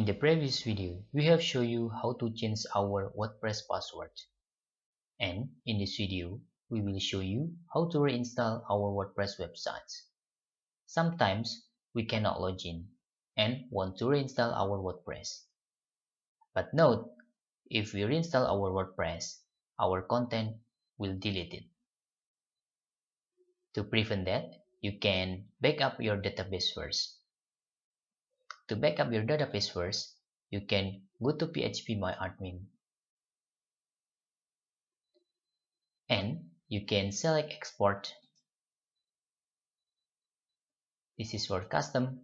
In the previous video, we have shown you how to change our WordPress password. And in this video, we will show you how to reinstall our WordPress websites. Sometimes we cannot log in and want to reinstall our WordPress. But note, if we reinstall our WordPress, our content will delete it. To prevent that, you can back up your database first. To back up your database first, you can go to phpMyAdmin and you can select export. This is for custom.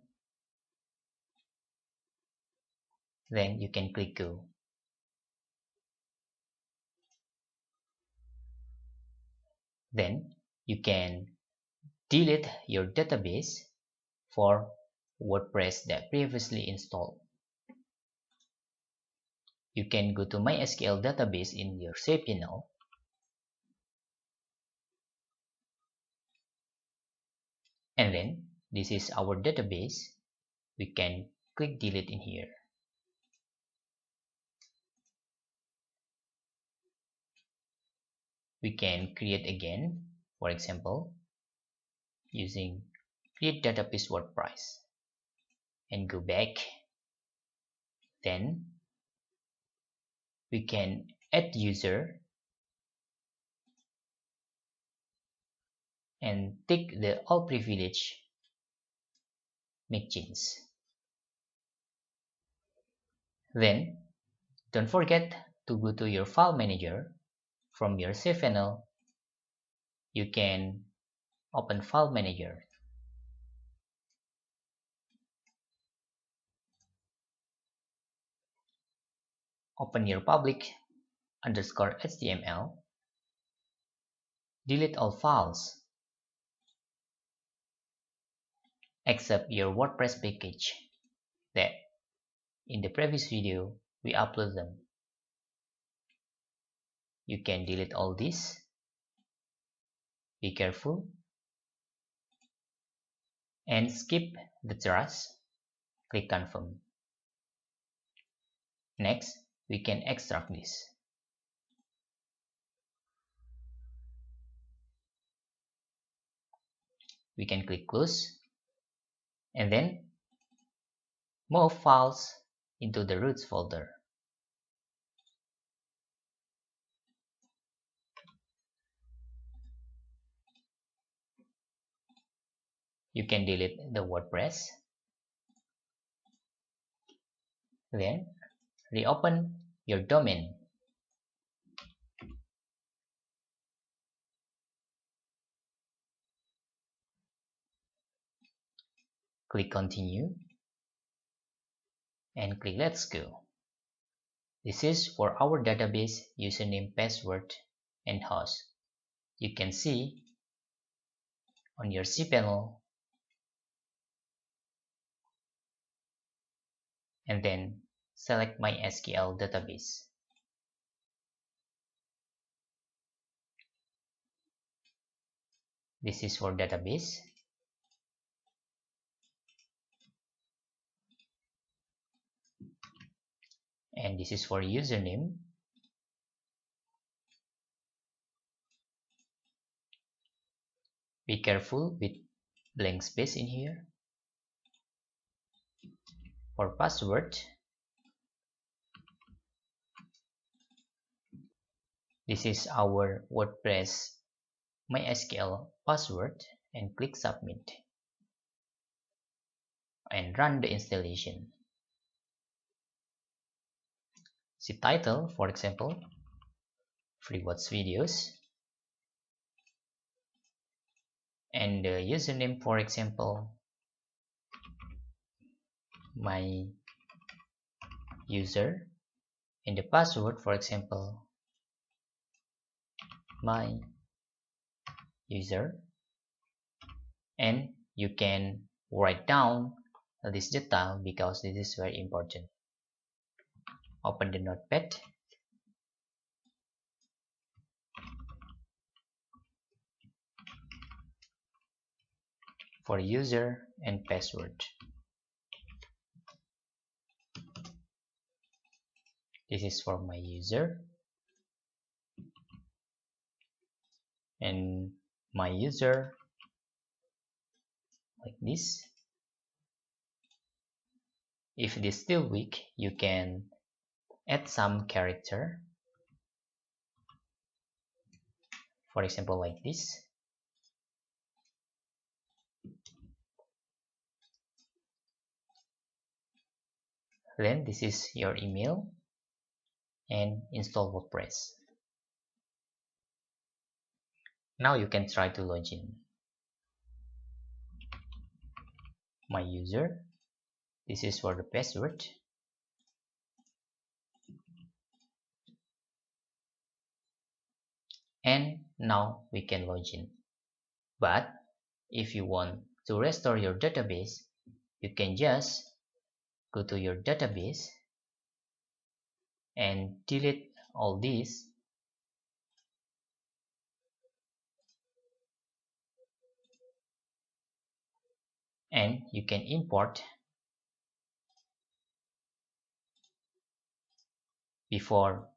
Then you can click go. Then you can delete your database for WordPress that previously installed. You can go to MySQL database in your cPanel and then this is our database. We can click delete in here. We can create again, for example, using create database WordPress and go back. Then we can add user and tick the all privilege, make change. Then don't forget to go to your file manager. From your cPanel, you can open file manager. Open your public_HTML. Delete all files except your WordPress package that in the previous video we upload them. You can delete all this. Be careful and skip the trash. Click confirm. Next, we can extract this. We can click close and then move files into the roots folder. You can delete the WordPress. Then reopen your domain. Click continue and click let's go. This is for our database username, password and host. You can see on your cPanel and then select MySQL database. This is for database. And this is for username. Be careful with blank space in here. For password, this is our WordPress MySQL password and click submit and run the installation. See title, for example, free watch videos, and the username, for example, my user, and the password, for example, my user. And you can write down this detail because this is very important. Open the notepad. For user and password. This is for my user, and my user like this. If it is still weak, you can add some character, for example like this. Then this is your email, and install WordPress. Now you can try to log in. My user, this is for the password, and now we can log in. But if you want to restore your database, you can just go to your database and delete all these, and you can import. Before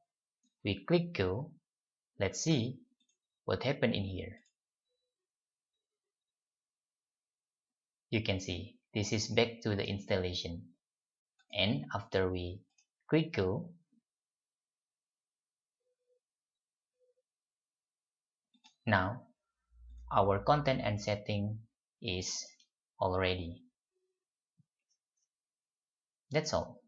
we click go, let's see what happened in here. You can see this is back to the installation, and after we click go, now our content and setting is all ready. That's all.